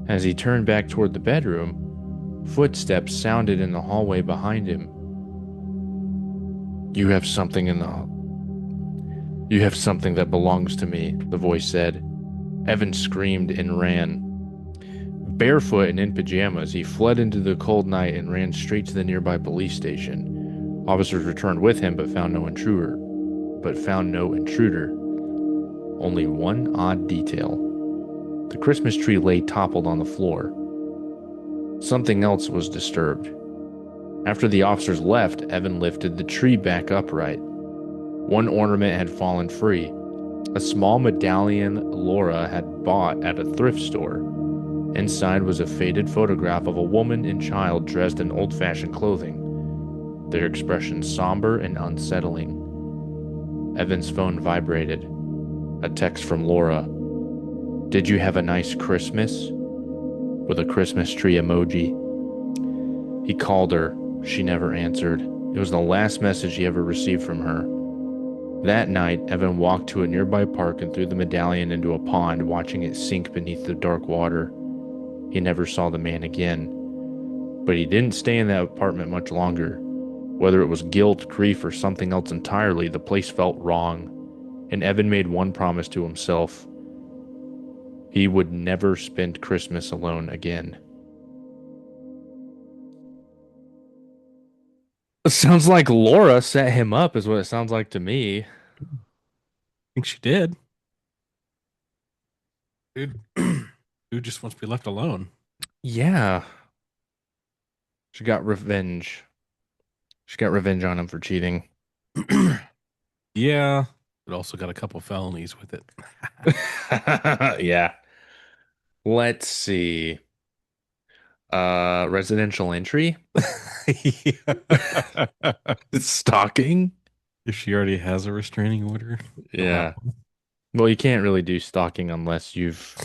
As he turned back toward the bedroom, footsteps sounded in the hallway behind him. You have something in the... You have something that belongs to me, the voice said. Evan screamed and ran. Barefoot and in pajamas, he fled into the cold night and ran straight to the nearby police station. Officers returned with him but found no intruder. Only one odd detail. The Christmas tree lay toppled on the floor. Something else was disturbed. After the officers left, Evan lifted the tree back upright. One ornament had fallen free. A small medallion Laura had bought at a thrift store. Inside was a faded photograph of a woman and child dressed in old-fashioned clothing, their expressions somber and unsettling. Evan's phone vibrated. A text from Laura. Did you have a nice Christmas? With a Christmas tree emoji. He called her. She never answered. It was the last message he ever received from her. That night, Evan walked to a nearby park and threw the medallion into a pond, watching it sink beneath the dark water. He never saw the man again. But he didn't stay in that apartment much longer. Whether it was guilt, grief, or something else entirely, the place felt wrong. And Evan made one promise to himself. He would never spend Christmas alone again. It sounds like Laura set him up, is what it sounds like to me. think she did. Dude, dude just wants to be left alone. Yeah, she got revenge. She got revenge on him for cheating. Yeah, but also got a couple felonies with it. Yeah. Let's see. Residential entry? Yeah. Stalking? If she already has a restraining order, he'll have Yeah. one. Well, you can't really do stalking unless you've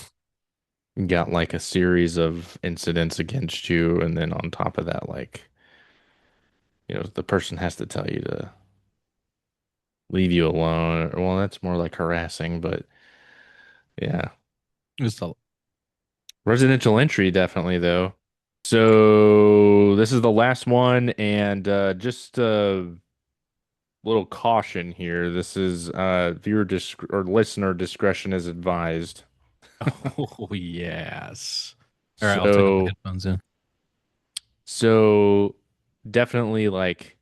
got like a series of incidents against you, and then on top of that, like, the person has to tell you to leave you alone. Well, that's more like harassing, but yeah. Just a, Residential entry, definitely, though. So this is the last one, and just a little caution here. This is viewer disc or listener discretion is advised. oh, yes. All right, I'll take my So, headphones in. so definitely like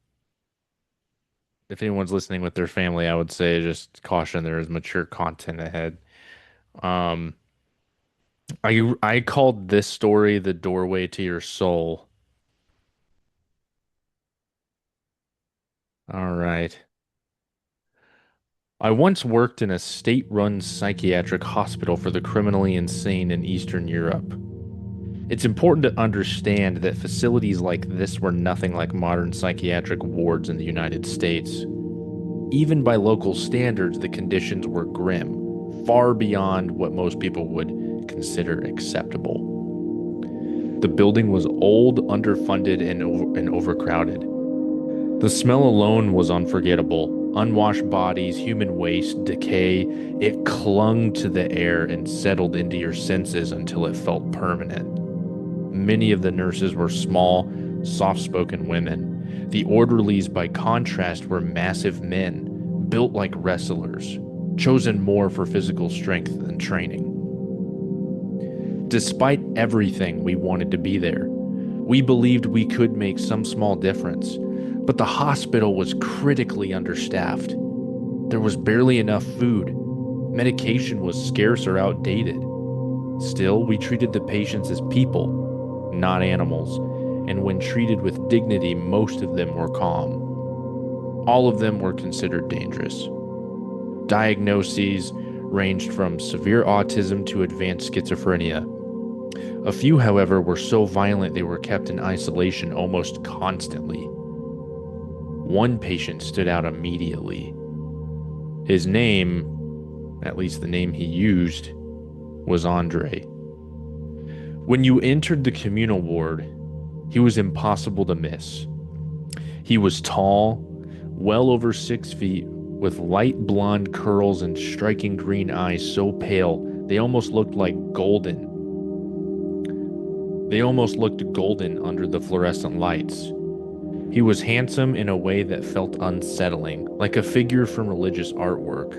if anyone's listening with their family, I would say just caution there is mature content ahead. Um, I called this story the doorway to your soul. All right. I once worked in a state-run psychiatric hospital for the criminally insane in Eastern Europe. It's important to understand that facilities like this were nothing like modern psychiatric wards in the United States. Even by local standards, the conditions were grim, far beyond what most people would consider acceptable. The building was old, underfunded, and overcrowded. The smell alone was unforgettable. Unwashed bodies, human waste, decay, it clung to the air and settled into your senses until it felt permanent. Many of the nurses were small, soft spoken women. The orderlies, by contrast, were massive men, built like wrestlers, chosen more for physical strength than training. Despite everything, we wanted to be there. We believed we could make some small difference, but the hospital was critically understaffed. There was barely enough food. Medication was scarce or outdated. Still, we treated the patients as people, not animals, and when treated with dignity, most of them were calm. All of them were considered dangerous. Diagnoses ranged from severe autism to advanced schizophrenia. A few, however, were so violent they were kept in isolation almost constantly. One patient stood out immediately. His name, at least the name he used, was Andre. When you entered the communal ward, he was impossible to miss. He was tall, well over 6 feet, with light blonde curls and striking green eyes so pale they almost looked like golden. They almost looked golden under the fluorescent lights. He was handsome in a way that felt unsettling, like a figure from religious artwork.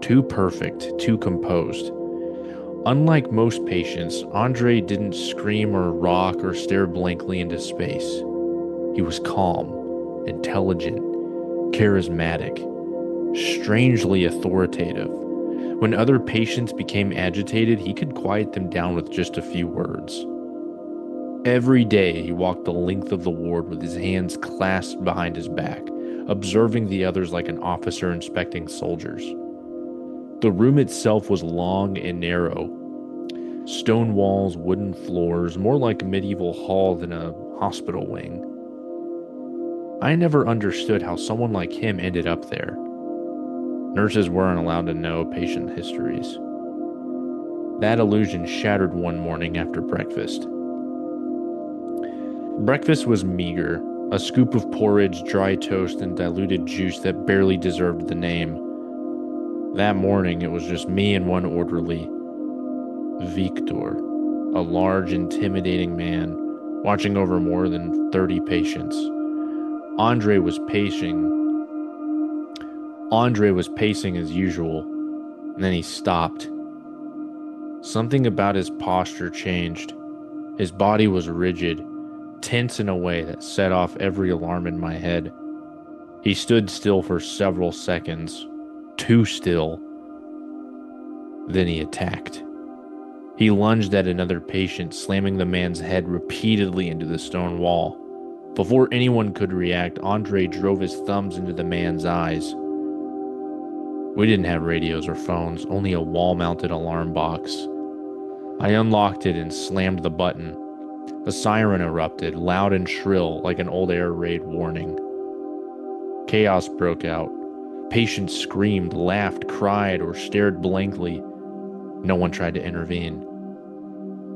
Too perfect, too composed. Unlike most patients, Andre didn't scream or rock or stare blankly into space. He was calm, intelligent, charismatic, strangely authoritative. When other patients became agitated, he could quiet them down with just a few words. Every day, he walked the length of the ward with his hands clasped behind his back, observing the others like an officer inspecting soldiers. The room itself was long and narrow. Stone walls, wooden floors, more like a medieval hall than a hospital wing. I never understood how someone like him ended up there. Nurses weren't allowed to know patient histories. That illusion shattered one morning after breakfast. Breakfast was meager, a scoop of porridge, dry toast, and diluted juice that barely deserved the name. That morning, it was just me and one orderly, Victor, a large, intimidating man, watching over more than 30 patients. Andre was pacing. Andre was pacing as usual, and then he stopped. Something about his posture changed. His body was rigid, tense in a way that set off every alarm in my head. He stood still for several seconds, too still. Then he attacked. He lunged at another patient, slamming the man's head repeatedly into the stone wall. Before anyone could react, Andre drove his thumbs into the man's eyes. We didn't have radios or phones, only a wall-mounted alarm box. I unlocked it and slammed the button. A siren erupted, loud and shrill, like an old air raid warning. Chaos broke out. Patients screamed, laughed, cried, or stared blankly. No one tried to intervene.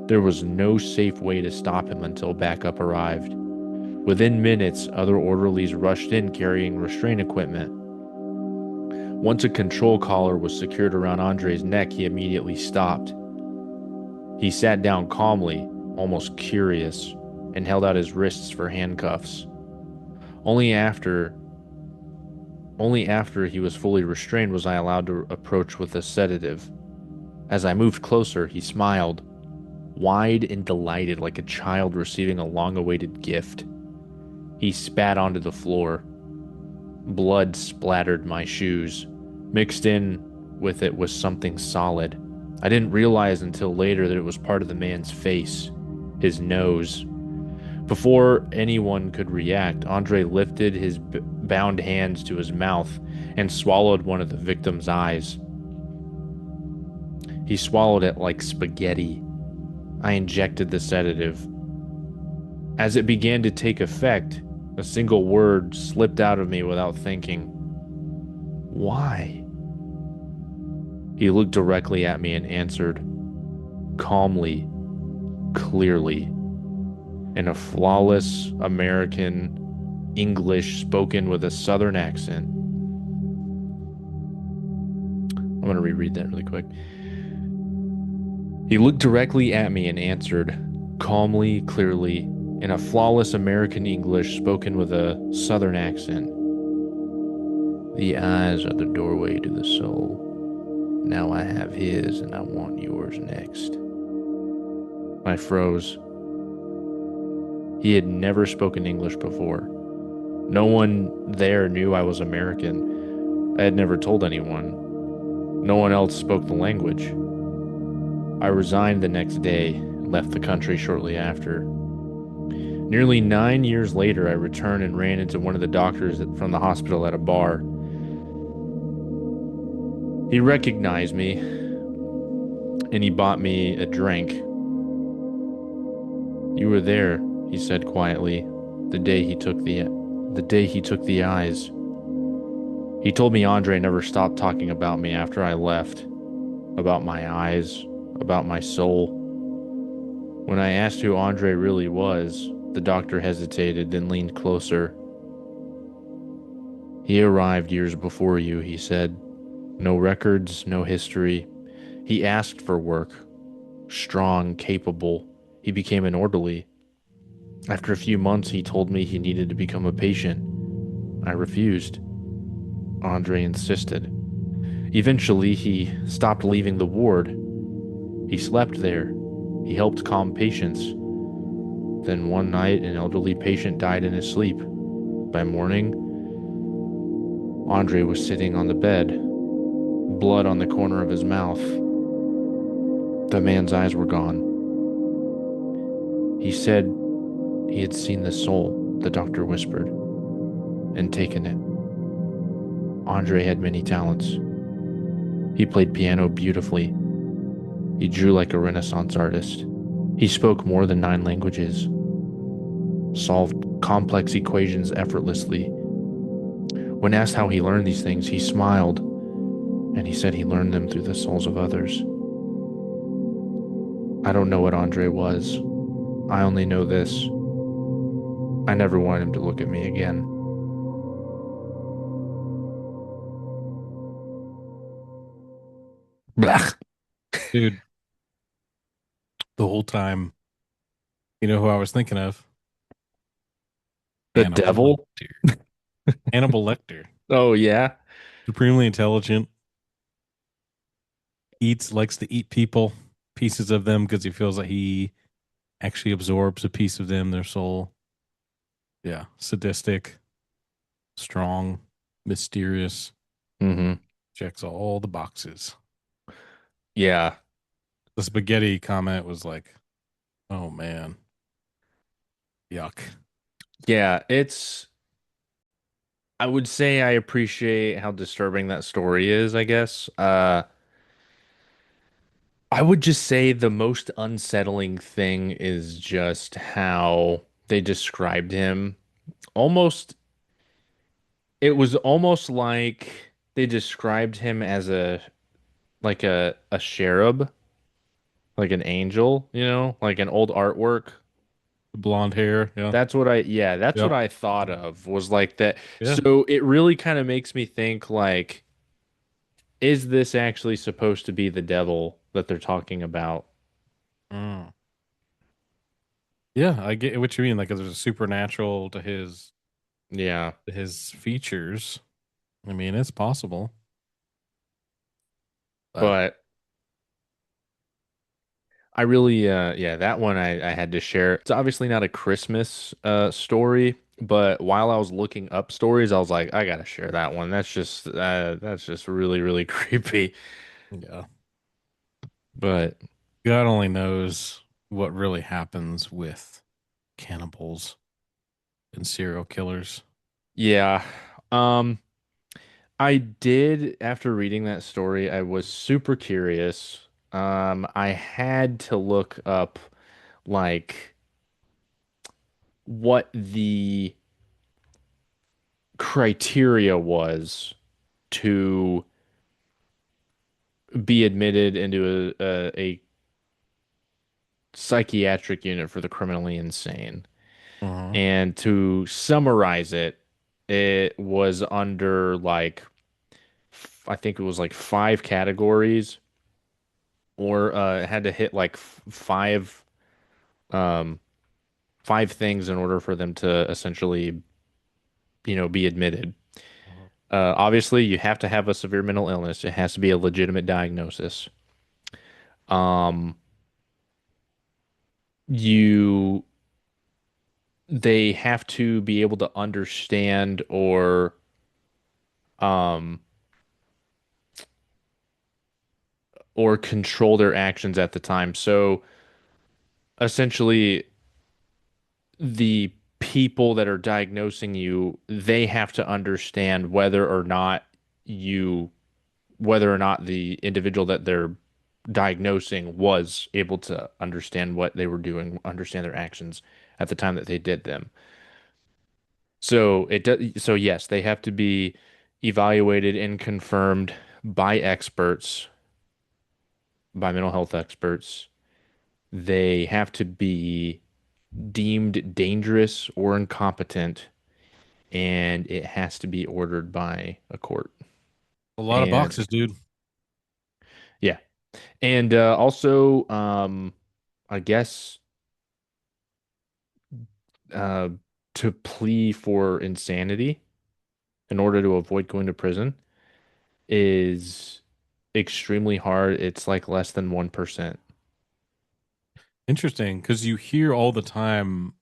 There was no safe way to stop him until backup arrived. Within minutes, other orderlies rushed in carrying restraint equipment. Once a control collar was secured around Andre's neck, he immediately stopped. He sat down calmly, almost curious, and held out his wrists for handcuffs. Only after he was fully restrained was I allowed to approach with a sedative. As I moved closer, he smiled, wide and delighted like a child receiving a long-awaited gift. He spat onto the floor. Blood splattered my shoes. Mixed in with it was something solid. I didn't realize until later that it was part of the man's face, his nose. Before anyone could react, Andre lifted his bound hands to his mouth and swallowed one of the victim's eyes. He swallowed it like spaghetti. I injected the sedative. As it began to take effect, a single word slipped out of me without thinking. Why? He looked directly at me and answered, calmly, clearly, in a flawless American English spoken with a Southern accent. I'm going to reread that really quick. He looked directly at me and answered, calmly, clearly, in a flawless American English spoken with a Southern accent. The eyes are the doorway to the soul. Now I have his and I want yours next. I froze. He had never spoken English before. No one there knew I was American. I had never told anyone. No one else spoke the language. I resigned the next day and left the country shortly after. Nearly 9 years later, I returned and ran into one of the doctors from the hospital at a bar. He recognized me and he bought me a drink. You were there, he said quietly, the day he took the eyes. He told me Andre never stopped talking about me after I left, about my eyes, about my soul. When I asked who Andre really was, the doctor hesitated, then leaned closer. He arrived years before you, he said. No records, no history. He asked for work. Strong, capable. He became an orderly. After a few months, he told me he needed to become a patient. I refused. Andre insisted. Eventually, he stopped leaving the ward. He slept there. He helped calm patients. Then one night, an elderly patient died in his sleep. By morning, Andre was sitting on the bed, blood on the corner of his mouth. The man's eyes were gone. He said he had seen the soul, the doctor whispered, and taken it. Andre had many talents. He played piano beautifully. He drew like a Renaissance artist. He spoke more than 9 languages, solved complex equations effortlessly. When asked how he learned these things, he smiled, and he said he learned them through the souls of others. I don't know what Andre was. I only know this. I never wanted him to look at me again. Blah. Dude, the whole time, you know who I was thinking of? The Hannibal devil? Lecter. Hannibal Lecter. Oh, yeah. Supremely intelligent, likes to eat people, pieces of them, because he feels like he actually absorbs a piece of them, their soul. Yeah. Sadistic, strong, mysterious, Mm-hmm. checks all the boxes. Yeah. The spaghetti comment was like, oh man, yuck. Yeah, I would say I appreciate how disturbing that story is, I guess. I would just say the most unsettling thing is just how they described him. Almost, it was almost like they described him as a cherub, like an angel, like an old artwork. The blonde hair. Yeah. That's what Yep. I thought of was like that. Yeah. So it really kind of makes me think like, is this actually supposed to be the devil that they're talking about? Mm. Yeah. I get what you mean. Like, there's a supernatural Yeah, to his features. I mean, it's possible, but but I really, yeah, that one I had to share. It's obviously not a Christmas story, but while I was looking up stories, I was like, I gotta share that one. That's just really, really creepy. yeah. But God only knows what really happens with cannibals and serial killers. yeah, Um, I did, after reading that story, I was super curious. I had to look up like what the criteria was to be admitted into a psychiatric unit for the criminally insane. Uh-huh. And to summarize it, it was under like I think it was like five categories, or it had to hit like um five things in order for them to essentially, be admitted. Uh-huh. Obviously, you have to have a severe mental illness. It has to be a legitimate diagnosis. Um, you They have to be able to understand um or control their actions at the time. So essentially, the people that are diagnosing you, they have to understand you whether or not the individual that they're diagnosing was able to understand what they were doing, understand their actions at the time that they did them. So yes, they have to be evaluated and confirmed by experts, by mental health experts. They have to be deemed dangerous or incompetent, and it has to be ordered by a court. A lot of And boxes, dude. yeah, and also, I guess uh, to plea for insanity in order to avoid going to prison is extremely hard. It's like less than 1%. Interesting, because you hear all the time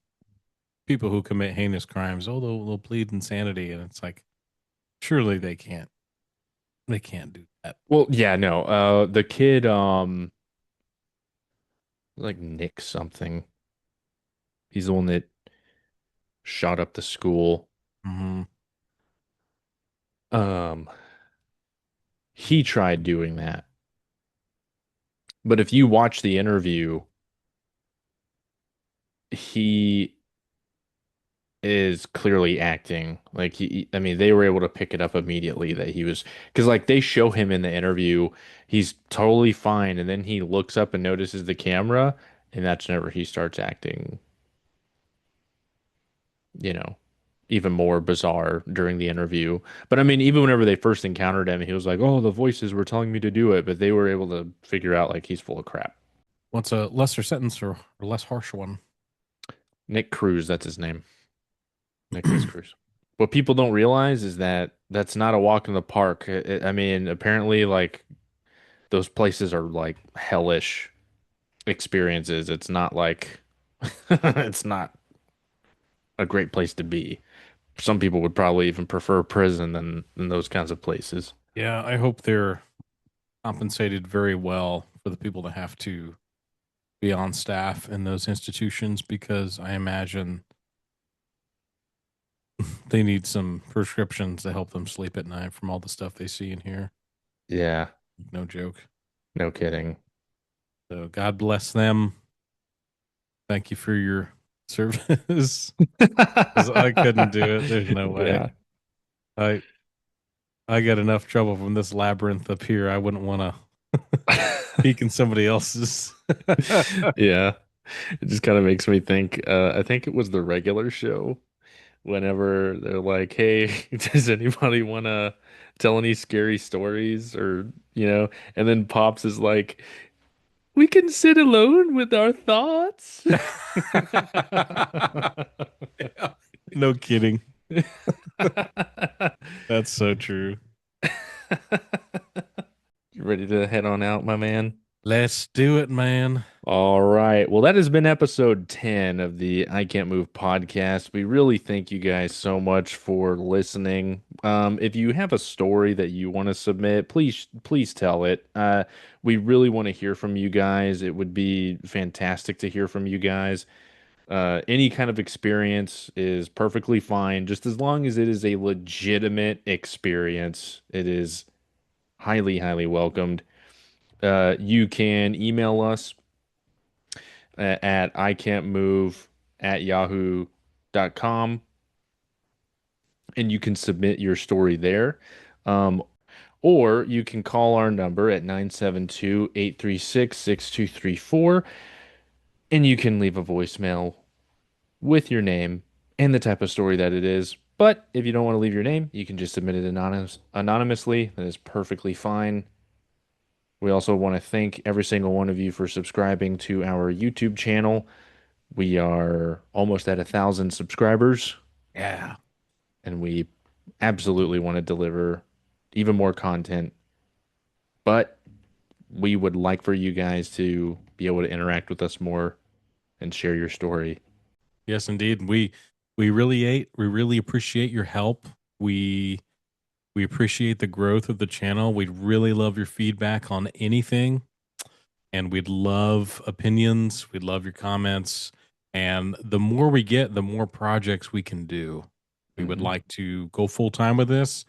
people who commit heinous crimes, oh, they'll plead insanity, and it's like, surely they can't. They can't do that. Well, yeah, no. The kid, like Nick something. He's the one that shot up the school. Hmm. Um, he tried doing that. But if you watch the interview, he is clearly acting like I mean, they were able to pick it up immediately that he was, because like they show him in the interview, he's totally fine, and then he looks up and notices the camera, and that's whenever he starts acting, you know, even more bizarre during the interview. But I mean, even whenever they first encountered him, he was like, "Oh, the voices were telling me to do it," but they were able to figure out like he's full of crap. What's a lesser sentence or less harsh one? Nick Cruz, that's his name. Nicholas Cruz. What people don't realize is that that's not a walk in the park. I mean, apparently, like those places are like hellish experiences. It's not like it's not a great place to be. Some people would probably even prefer prison than those kinds of places. Yeah, I hope they're compensated very well for the people that have to be on staff in those institutions because I imagine they need some prescriptions to help them sleep at night from all the stuff they see and hear. Yeah, No joke. no kidding. So God bless them. Thank you for your service. Because I couldn't do it. There's no way. Yeah. I I got enough trouble from this labyrinth up here. I wouldn't want to peek in somebody else's. Yeah. It just kind of makes me think, I think it was the regular show whenever they're like, "Hey, does anybody want to tell any scary stories?" Or, and then Pops is like, "We can sit alone with our thoughts." Yeah, no kidding. That's so true. You ready to head on out, my man? Let's do it, man. All right. Well, that has been episode 10 of the I Can't Move podcast. We really thank you guys so much for listening. If you have a story that you want to submit, please tell it. We really want to hear from you guys. It would be fantastic to hear from you guys. Any kind of experience is perfectly fine, just as long as it is a legitimate experience. It is highly, highly welcomed. You can email us at icantmove@yahoo.com and you can submit your story there. Um, or you can call our number at 972-836-6234 and you can leave a voicemail with your name and the type of story that it is. But if you don't want to leave your name, you can just submit it anonymously. That is perfectly fine. We also want to thank every single one of you for subscribing to our YouTube channel. We are almost at 1,000 subscribers, Yeah. and we absolutely want to deliver even more content. But we would like for you guys to be able to interact with us more and share your story. Yes, indeed. We really appreciate your help. We we appreciate the growth of the channel. We'd really love your feedback on anything, and we'd love opinions. We'd love your comments. And the more we get, the more projects we can do. We would Mhm. like to go full time with this.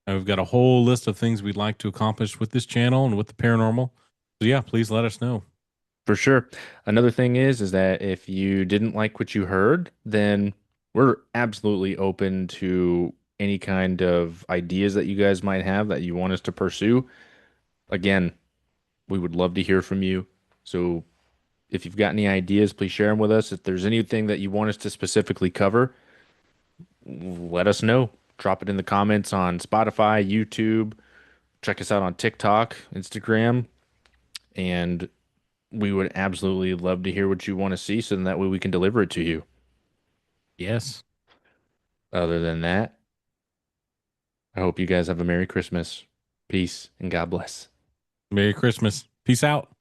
And we've got a whole list of things we'd like to accomplish with this channel and with the paranormal. So yeah, please let us know. For sure. Another thing is that if you didn't like what you heard, then we're absolutely open to any kind of ideas that you guys might have that you want us to pursue. Again, we would love to hear from you. So if you've got any ideas, please share them with us. If there's anything that you want us to specifically cover, let us know. Drop it in the comments on Spotify, YouTube. Check us out on TikTok, Instagram, and we would absolutely love to hear what you want to see so then that way we can deliver it to you. Yes. Other than that, I hope you guys have a Merry Christmas. Peace and God bless. Merry Christmas. Peace out.